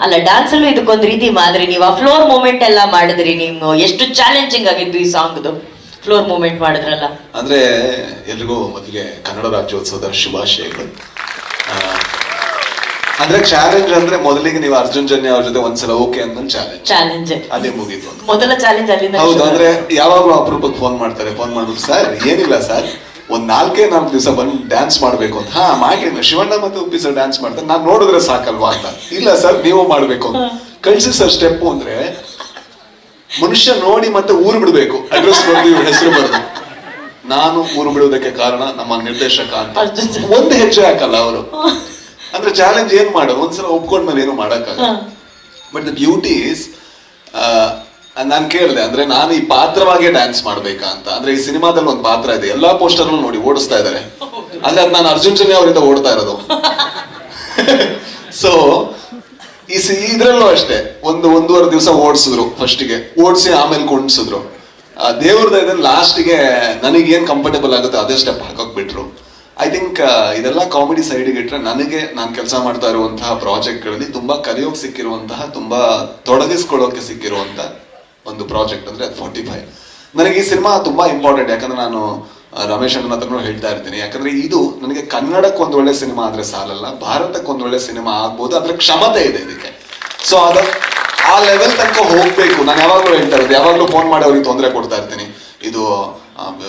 ಅಲ್ಲ ಡ್ಯಾನ್ಸ್ ಅಲ್ಲೂ ಇದಕ್ಕೊಂದು ರೀತಿ ಮಾದ್ರಿ. ನೀವು ಆ ಫ್ಲೋರ್ ಮೂಮೆಂಟ್ ಎಲ್ಲ ಮಾಡಿದ್ರಿ, ನೀವು ಎಷ್ಟು ಚಾಲೆಂಜಿಂಗ್ ಆಗಿದ್ದು ಈ ಸಾಂಗ್ದು ಫ್ಲೋರ್ ಮೂಮೆಂಟ್ ಮಾಡಿದ್ರಲ್ಲ. ಅಂದ್ರೆ ಎಲ್ರಿಗೂ ಮೊದಲಿಗೆ ಕನ್ನಡ ರಾಜ್ಯೋತ್ಸವದ ಶುಭಾಶಯಗಳು. ಅಂದ್ರೆ ಚಾಲೆಂಜ್ ಅಂದ್ರೆ ಮೊದಲಿಗೆ ನೀವು ಅರ್ಜುನ್ ಜನ್ಯ ಅವ್ರ ಜೊತೆ ಒಂದ್ಸಲ ಓಕೆ ಅಂತ ಚಾಲೆಂಜ್ ಅದೇ ಮುಗೀತು. ಮೊದಲ ಚಾಲೆಂಜ್ ಅಲ್ಲಿಂದ. ಹೌದು, ಅಂದ್ರೆ ಯಾವಾಗ್ಲೂ ಅಪರೂಪಕ್ಕೆ ಫೋನ್ ಮಾಡ್ತಾರೆ. ಫೋನ್ ಮಾಡ್ಬಿಟ್ಟು ಸರ್ ಏನಿಲ್ಲ ಸರ್, ಒಂದ್ 4 ದಿವಸ ಬಂದು ಡ್ಯಾನ್ಸ್ ಮಾಡ್ಬೇಕು ಅಂತ. ಮಾಡಿ ಶಿವಣ್ಣ ಮತ್ತೆ ಉಪ್ಪಿ ಸರ್ ಡ್ಯಾನ್ಸ್ ಮಾಡ್ತಾರೆ, ನಾನ್ ನೋಡಿದ್ರೆ ಸಾಕಲ್ವಾ ಅಂತ. ಇಲ್ಲ ಸರ್ ನೀವು ಮಾಡ್ಬೇಕು ಅಂತ ಕಳ್ಸಿ ಸರ್. ಸ್ಟೆಪ್ ಅಂದ್ರೆ ಮನುಷ್ಯ ನೋಡಿ ಮತ್ತೆ ಊರು ಬಿಡ್ಬೇಕು, ಅಡ್ರೆಸ್ ಬರ್ದು ಹೆಸರು ಬರ್ದು. ನಾನು ಊರು ಬಿಡೋದಕ್ಕೆ ಕಾರಣ ನಮ್ಮ ನಿರ್ದೇಶಕ ಅಂತ. ಒಂದು ಹೆಜ್ಜೆ ಹಾಕಲ್ಲ ಅವರು. ಅಂದ್ರೆ ಚಾಲೆಂಜ್ ಏನ್ ಮಾಡೋದು, ಒಂದ್ಸಲ ಒಪ್ಕೊಂಡ್ಮೇಲೆ ಏನು ಮಾಡಕ್ಕಾಗಲ್ಲ. ಬಟ್ ದ ಬ್ಯೂಟಿ ಇಸ್, ನಾನ್ ಕೇಳಿದೆ ಅಂದ್ರೆ ನಾನು ಈ ಪಾತ್ರವಾಗೇ ಡ್ಯಾನ್ಸ್ ಮಾಡ್ಬೇಕಾ ಅಂತ. ಅಂದ್ರೆ ಈ ಸಿನಿಮಾದಲ್ಲಿ ಒಂದು ಪಾತ್ರ ಇದೆ, ಎಲ್ಲಾ ಪೋಸ್ಟರ್ ನೋಡಿ ಓಡಿಸ್ತಾ ಇದ್ದಾರೆ. ಅಂದ್ರೆ ಅದು ನಾನು ಅರ್ಜುನ್ ಜನ್ಯ ಅವರಿಂದ ಓಡ್ತಾ ಇರೋದು. ಸೊ ಇದ್ರಲ್ಲೂ ಅಷ್ಟೇ, ಒಂದೂವರೆ ದಿವಸ ಓಡಿಸಿದ್ರು. ಫಸ್ಟಿಗೆ ಓಡಿಸಿ ಆಮೇಲೆ ಕುಣಿಸಿದ್ರು. ದೇವ್ರ ದಯದಲ್ಲಿ ಲಾಸ್ಟ್ಗೆ ನನಗೇನ್ ಕಂಫರ್ಟೇಬಲ್ ಆಗುತ್ತೆ ಅದೇ ಸ್ಟೆಪ್ ಹಾಕೋಕ್ ಬಿಟ್ರು. ಐ ಥಿಂಕ್ ಇದೆಲ್ಲ ಕಾಮಿಡಿ ಸೈಡ್ಗೆ ಇಟ್ರೆ ನನಗೆ ನಾನು ಕೆಲಸ ಮಾಡ್ತಾ ಇರುವಂತಹ ಪ್ರಾಜೆಕ್ಟ್ಗಳಲ್ಲಿ ತುಂಬಾ ಕಲಿಯೋಕೆ ಸಿಕ್ಕಿರುವಂತಹ, ತುಂಬಾ ತೊಡಗಿಸ್ಕೊಳ್ಳೋಕೆ ಸಿಕ್ಕಿರುವಂತಹ ಒಂದು ಪ್ರಾಜೆಕ್ಟ್ ಅಂದ್ರೆ 45. ನನಗೆ ಈ ಸಿನಿಮಾ ತುಂಬಾ ಇಂಪಾರ್ಟೆಂಟ್. ಯಾಕಂದ್ರೆ ನಾನು ರಮೇಶ್ ಅಣ್ಣನ ಹತ್ರನೂ ಹೇಳ್ತಾ ಇರ್ತೀನಿ, ಯಾಕಂದ್ರೆ ಇದು ನನಗೆ ಕನ್ನಡಕ್ಕೆ ಒಂದು ಒಳ್ಳೆ ಸಿನಿಮಾ ಆದ್ರೆ ಸಾಲಲ್ಲ, ಭಾರತಕ್ಕೆ ಒಂದು ಒಳ್ಳೆ ಸಿನಿಮಾ ಆಗ್ಬೋದು, ಅದ್ರ ಕ್ಷಮತೆ ಇದೆ ಇದಕ್ಕೆ. ಸೊ ಆ ಲೆವೆಲ್ ತನಕ ಹೋಗ್ಬೇಕು. ನಾನು ಯಾವಾಗ್ಲೂ ಹೇಳ್ತಾ ಇರೋದು, ಯಾವಾಗ್ಲೂ ಫೋನ್ ಮಾಡಿ ಅವ್ರಿಗೆ ತೊಂದರೆ ಕೊಡ್ತಾ ಇರ್ತೀನಿ. ಇದು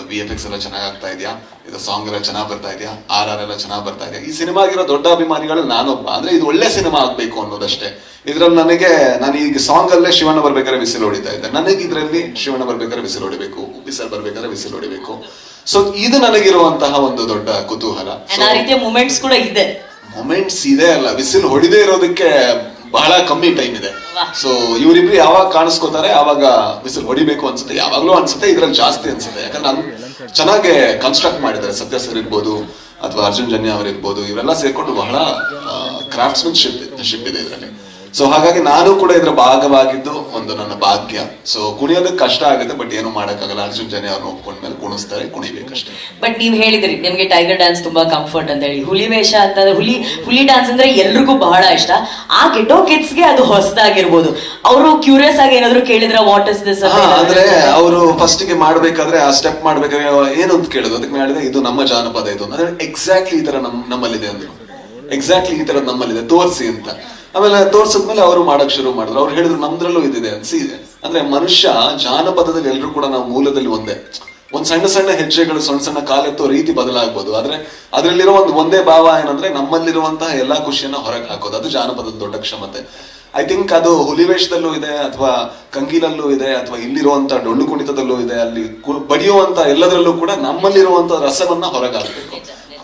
VFX ಎಲ್ಲ ಚೆನ್ನಾಗ್ ಆಗ್ತಾ ಇದೆಯಾ, ಇದು ಸಾಂಗ್ ಎಲ್ಲ ಚೆನ್ನಾಗ್ ಬರ್ತಾ ಇದೆಯಾ, RR ಎಲ್ಲ ಚೆನ್ನಾಗ್ ಬರ್ತಾ ಇದೆಯಾ. ಈ ಸಿನಿಮಾಗಿರೋ ದೊಡ್ಡ ಅಭಿಮಾನಿಗಳು ನಾನೊಬ್ಬ. ಅಂದ್ರೆ ಇದು ಒಳ್ಳೆ ಸಿನಿಮಾ ಆಗ್ಬೇಕು ಅನ್ನೋದಷ್ಟೇ. ಇದ್ರಲ್ಲಿ ನಾನು ಈಗ ಸಾಂಗ್ ಅಲ್ಲೇ ಶಿವಣ್ಣ ಬರ್ಬೇಕಾದ್ರೆ ವಿಸಿಲ್ ಹೊಡಿತಾ ಇದ್ದೆ. ನನಗೆ ಇದ್ರಲ್ಲಿ ಶಿವಣ್ಣ ಬರ್ಬೇಕಾದ್ರೆ ವಿಸಿಲ್ ಹೊಡಿಬೇಕು, ಉಪ್ಪಿ ಸರ್ ಬರ್ಬೇಕಾದ್ರೆ ವಿಸಿಲ್ ಹೊಡಿಬೇಕು. ಸೊ ಇದು ನನಗಿರುವಂತಹ ಒಂದು ದೊಡ್ಡ ಕುತೂಹಲ. ಮೂಮೆಂಟ್ಸ್ ಕೂಡ ಇದೆ. ಮೊಮೆಂಟ್ಸ್ ಇದೆ ಅಲ್ಲ, ವಿಸಿಲ್ ಹೊಡಿದೇ ಇರೋದಕ್ಕೆ ಬಹಳ ಕಮ್ಮಿ ಟೈಮ್ ಇದೆ. ಸೊ ಇವರಿಬ್ರು ಯಾವಾಗ ಕಾಣಿಸ್ಕೋತಾರೆ ಆವಾಗ ವಿಸಿಲ್ ಹೊಡಿಬೇಕು ಅನ್ಸುತ್ತೆ. ಯಾವಾಗ್ಲೂ ಅನ್ಸುತ್ತೆ, ಇದ್ರಲ್ಲಿ ಜಾಸ್ತಿ ಅನ್ಸುತ್ತೆ. ಯಾಕಂದ್ರೆ ಚೆನ್ನಾಗಿ ಕನ್ಸ್ಟ್ರಕ್ಟ್ ಮಾಡಿದ್ದಾರೆ. ಸತ್ಯ ಸರ್ ಇರ್ಬೋದು ಅಥವಾ ಅರ್ಜುನ್ ಜನ್ಯ ಅವರಿರ್ಬೋದು, ಇವರೆಲ್ಲ ಸೇರ್ಕೊಂಡು ಬಹಳ ಕ್ರಾಫ್ಟ್ಸ್ಮನ್ಶಿಪ್ ಇದೆ ಇದರಲ್ಲಿ. ಸೊ ಹಾಗಾಗಿ ನಾನು ಕೂಡ ಇದರ ಭಾಗವಾಗಿದ್ದು ಒಂದು ನನ್ನ ಭಾಗ್ಯ. ಸೊ ಕುಣಿಯೋದಕ್ಕೆ ಕಷ್ಟ ಆಗುತ್ತೆ, ಬಟ್ ಏನು ಮಾಡಕ್ಕಾಗಲ್ಲ. ಅರ್ಜುನ್ ಜನ್ಯ ಅವ್ರನ್ನ ಒಪ್ಕೊಂಡ್ಮೇಲೆ ಕುಣಿಸ್ತಾರೆ, ಕುಣಿಬೇಕಷ್ಟೇ. ಬಟ್ ನೀವ್ ಹೇಳಿದ್ರಿ ನಿಮ್ಗೆ ಟೈಗರ್ ಡ್ಯಾನ್ಸ್ ತುಂಬಾ ಕಂಫರ್ಟ್ ಅಂತ ಹೇಳಿ. ಹುಲಿ ವೇಷ ಅಂತಂದ್ರೆ ಹುಲಿ ಡ್ಯಾನ್ಸ್ ಅಂದ್ರೆ ಎಲ್ರಿಗೂ ಬಹಳ ಇಷ್ಟ. ಆ ಗೆಟೋ ಕಿಡ್ಸ್ಗೆ ಅದು ಹೊಸದಾಗಿರ್ಬೋದು. ಅವರು ಕ್ಯೂರಿಯಸ್ ಆಗಿ ಏನಾದ್ರು ಕೇಳಿದ್ರ ವಾಟ್ ಇಸ್ ದಿಸ್ ಅಂದ್ರೆ ಅವರು ಫಸ್ಟ್ ಗೆ ಮಾಡ್ಬೇಕಾದ್ರೆ ಆ ಸ್ಟೆಪ್ ಮಾಡ್ಬೇಕಾದ್ರೆ ಏನು ಅಂತ ಕೇಳಿದ್ರು. ಅದಕ್ಕೆ ಮಾಡಿದ್ರೆ ಇದು ನಮ್ಮ ಜಾನಪದ ಇದು ಅಂದ್ರೆ ಎಕ್ಸಾಕ್ಟ್ಲಿ ಈ ತರ ನಮ್ಮಲ್ಲಿದೆ ಅಂದ್ರು. ಎಕ್ಸಾಕ್ಟ್ಲಿ ಈ ತರ ನಮ್ಮಲ್ಲಿದೆ ತೋರಿಸಿ ಅಂತ. ಆಮೇಲೆ ತೋರ್ಸದ್ಮೇಲೆ ಅವರು ಮಾಡಕ್ ಶುರು ಮಾಡಿದ್ರು. ಅವ್ರು ಹೇಳಿದ್ರು ನಮ್ದ್ರಲ್ಲೂ ಇದಿದೆ ಅನ್ಸಿದೆ. ಅಂದ್ರೆ ಮನುಷ್ಯ ಜಾನಪದದಲ್ಲಿ ಎಲ್ರು ಕೂಡ ನಾವು ಮೂಲದಲ್ಲಿ ಒಂದೇ. ಒಂದ್ ಸಣ್ಣ ಸಣ್ಣ ಹೆಜ್ಜೆಗಳು, ಸಣ್ಣ ಸಣ್ಣ ಕಾಲೆತ್ತೋ ರೀತಿ ಬದಲಾಗ್ಬೋದು, ಆದ್ರೆ ಅದ್ರಲ್ಲಿರೋ ಒಂದೇ ಭಾವ ಏನಂದ್ರೆ ನಮ್ಮಲ್ಲಿರುವಂತಹ ಎಲ್ಲಾ ಖುಷಿಯನ್ನ ಹೊರಗೆ ಹಾಕೋದು. ಅದು ಜಾನಪದದ ದೊಡ್ಡ ಕ್ಷಮತೆ. ಐ ಥಿಂಕ್ ಅದು ಹುಲಿವೇಷದಲ್ಲೂ ಇದೆ, ಅಥವಾ ಕಂಗೀಲಲ್ಲೂ ಇದೆ, ಅಥವಾ ಇಲ್ಲಿರುವಂತ ಡೊಳ್ಳು ಕುಣಿತದಲ್ಲೂ ಇದೆ. ಅಲ್ಲಿ ಬಡಿಯುವಂತ ಎಲ್ಲದರಲ್ಲೂ ಕೂಡ ನಮ್ಮಲ್ಲಿರುವಂತ ರಸವನ್ನ ಹೊರಗೆ ಹಾಕ್ಬೇಕು.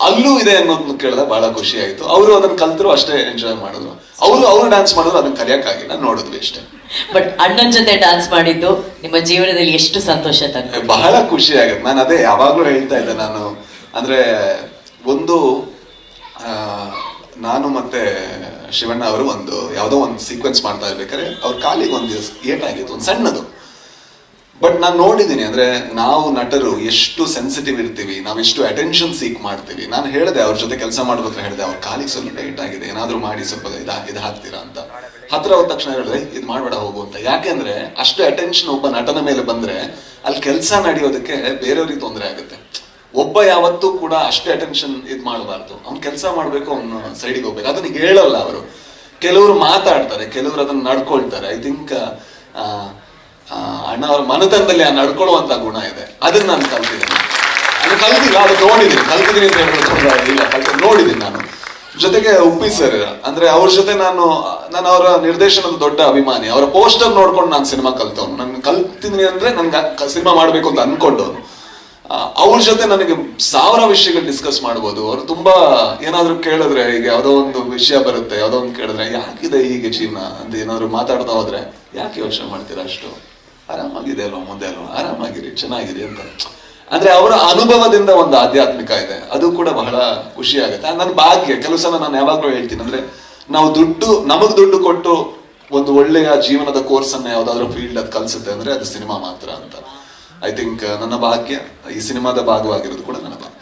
ಅಲ್ಲೂ ಇದೆ ಅನ್ನೋದನ್ನ ಕೇಳಿದಾಗ ಬಹಳ ಖುಷಿ ಆಯ್ತು. ಅವರು ಅದನ್ನ ಕಲ್ತರು, ಅಷ್ಟೇ ಎಂಜಾಯ್ ಮಾಡಿದ್ರು. ಅವರು ಡ್ಯಾನ್ಸ್ ಮಾಡಿದ್ರು, ಅದನ್ನ ಕಲಿಯಕ್ಕಾಗಿಲ್ಲ, ನೋಡಿದ್ವಿ ಅಷ್ಟೇ. ಬಟ್ ಅಣ್ಣನ ಜೊತೆ ಡ್ಯಾನ್ಸ್ ಮಾಡಿದ್ದು ನಿಮ್ಮ ಜೀವನದಲ್ಲಿ ಎಷ್ಟು ಸಂತೋಷ ತಂದು? ಬಹಳ ಖುಷಿ ಆಗುತ್ತೆ. ನಾನು ಅದೇ ಯಾವಾಗ್ಲೂ ಹೇಳ್ತಾ ಇದ್ದೆ. ನಾನು ಅಂದ್ರೆ ನಾನು ಮತ್ತೆ ಶಿವಣ್ಣ ಅವರು ಯಾವ್ದೋ ಒಂದು ಸೀಕ್ವೆನ್ಸ್ ಮಾಡ್ತಾ ಇರ್ಬೇಕಾದ್ರೆ ಅವ್ರ ಕಾಲಿಗೆ ಒಂದು ಏಟಾಗಿತ್ತು, ಒಂದು ಸಣ್ಣದು. ಬಟ್ ನಾನು ನೋಡಿದ್ದೀನಿ, ಅಂದ್ರೆ ನಾವು ನಟರು ಎಷ್ಟು ಸೆನ್ಸಿಟಿವ್ ಇರ್ತೀವಿ, ನಾವು ಎಷ್ಟು ಅಟೆನ್ಷನ್ ಸೀಕ್ ಮಾಡ್ತೀವಿ. ನಾನು ಹೇಳಿದೆ ಅವ್ರ ಜೊತೆ ಕೆಲಸ ಮಾಡ್ಬೇಕಾದ್ರೆ ಹೇಳಿದೆ, ಅವ್ರ ಕಾಲಿಗೆ ಸ್ವಲ್ಪ ಏಟ್ ಆಗಿದೆ, ಏನಾದ್ರು ಮಾಡಿ ಸ್ವಲ್ಪ ಇದು ಹಾಕ್ತೀರಾ ಅಂತ. ಹತ್ರ ಹೋದ ತಕ್ಷಣ ಹೇಳಿದ್ರೆ ಇದು ಮಾಡ್ಬೇಡ ಹೋಗು ಅಂತ. ಯಾಕೆಂದ್ರೆ ಅಷ್ಟು ಅಟೆನ್ಷನ್ ಒಬ್ಬ ನಟನ ಮೇಲೆ ಬಂದ್ರೆ ಅಲ್ಲಿ ಕೆಲಸ ನಡೆಯೋದಕ್ಕೆ ಬೇರೆಯವ್ರಿಗೆ ತೊಂದರೆ ಆಗುತ್ತೆ. ಒಬ್ಬ ಯಾವತ್ತೂ ಕೂಡ ಅಷ್ಟೇ ಅಟೆನ್ಷನ್ ಮಾಡಬಾರ್ದು. ಅವ್ನು ಕೆಲಸ ಮಾಡ್ಬೇಕು, ಅವ್ನು ಸೈಡಿಗೆ ಹೋಗ್ಬೇಕು. ಅದನ್ನ ಹೇಳಲ್ಲ ಅವರು. ಕೆಲವರು ಮಾತಾಡ್ತಾರೆ, ಕೆಲವರು ಅದನ್ನ ನಡ್ಕೊಳ್ತಾರೆ. ಐ ಥಿಂಕ್ ಅಣ್ಣ ಅವ್ರ ಮನತನದಲ್ಲಿ ಆ ನಡ್ಕೊಳ್ಳುವಂತ ಗುಣ ಇದೆ. ಅದನ್ನ ನಾನು ಕಲ್ತಿದ್ದೀನಿ. ಅದು ಕಲ್ತಿಲ್ಲ, ಅದು ನೋಡಿದ್ದೀನಿ. ಕಲ್ತಿದ್ದೀನಿ ಅಂತ ಹೇಳ್ಬೋದು ಇಲ್ಲ, ನೋಡಿದ್ದೀನಿ ನಾನು. ಜೊತೆಗೆ ಉಪ್ಪಿ ಸರ್, ಅಂದ್ರೆ ಅವ್ರ ಜೊತೆ ನಾನು ಅವರ ನಿರ್ದೇಶನದ ದೊಡ್ಡ ಅಭಿಮಾನಿ. ಅವರ ಪೋಸ್ಟರ್ ನೋಡ್ಕೊಂಡು ನಾನು ಸಿನಿಮಾ ಕಲ್ತವ್ನು. ನಾನು ಕಲ್ತಿದ್ದೀನಿ ಅಂದ್ರೆ ನನ್ಗೆ ಸಿನಿಮಾ ಮಾಡ್ಬೇಕು ಅಂತ ಅನ್ಕೊಂಡವ್ನು. ಅವ್ರ ಜೊತೆ ನನಗೆ 1000 ವಿಷಯಗಳು ಡಿಸ್ಕಸ್ ಮಾಡ್ಬೋದು. ಅವ್ರು ತುಂಬಾ ಏನಾದ್ರು ಕೇಳಿದ್ರೆ, ಈಗ ಯಾವ್ದೋ ಒಂದು ವಿಷಯ ಬರುತ್ತೆ, ಯಾವ್ದೋ ಒಂದು ಕೇಳಿದ್ರೆ ಯಾಕಿದೆ ಹೀಗೆ ಜೀವನ ಅಂತ ಏನಾದ್ರು ಮಾತಾಡ್ತಾ ಹೋದ್ರೆ, ಯಾಕೆ ಯೋಚನೆ ಮಾಡ್ತೀರಾ, ಅಷ್ಟು ಆರಾಮಾಗಿದೆ ಅಲ್ವಾ, ಮುಂದೆ ಅಲ್ವಾ, ಆರಾಮಾಗಿರಿ, ಚೆನ್ನಾಗಿರಿ ಅಂತ. ಅಂದ್ರೆ ಅವರ ಅನುಭವದಿಂದ ಒಂದು ಆಧ್ಯಾತ್ಮಿಕ ಇದೆ. ಅದು ಕೂಡ ಬಹಳ ಖುಷಿ ಆಗುತ್ತೆ. ನನ್ನ ಭಾಗ್ಯ. ಕೆಲವು ಸಲ ನಾನು ಯಾವಾಗ್ಲೂ ಹೇಳ್ತೀನಿ, ಅಂದ್ರೆ ನಾವು ನಮಗ್ ದುಡ್ಡು ಕೊಟ್ಟು ಒಂದು ಒಳ್ಳೆಯ ಜೀವನದ ಕೋರ್ಸ್ ಅನ್ನ ಯಾವ್ದಾದ್ರು ಫೀಲ್ಡ್ ಅದು ಕಲ್ಸುತ್ತೆ ಅಂದ್ರೆ ಅದು ಸಿನಿಮಾ ಮಾತ್ರ ಅಂತ. ಐ ಥಿಂಕ್ ನನ್ನ ಭಾಗ್ಯ ಈ ಸಿನಿಮಾದ ಭಾಗವಾಗಿರೋದು ಕೂಡ ನನ್ನ ಭಾಗ್ಯ.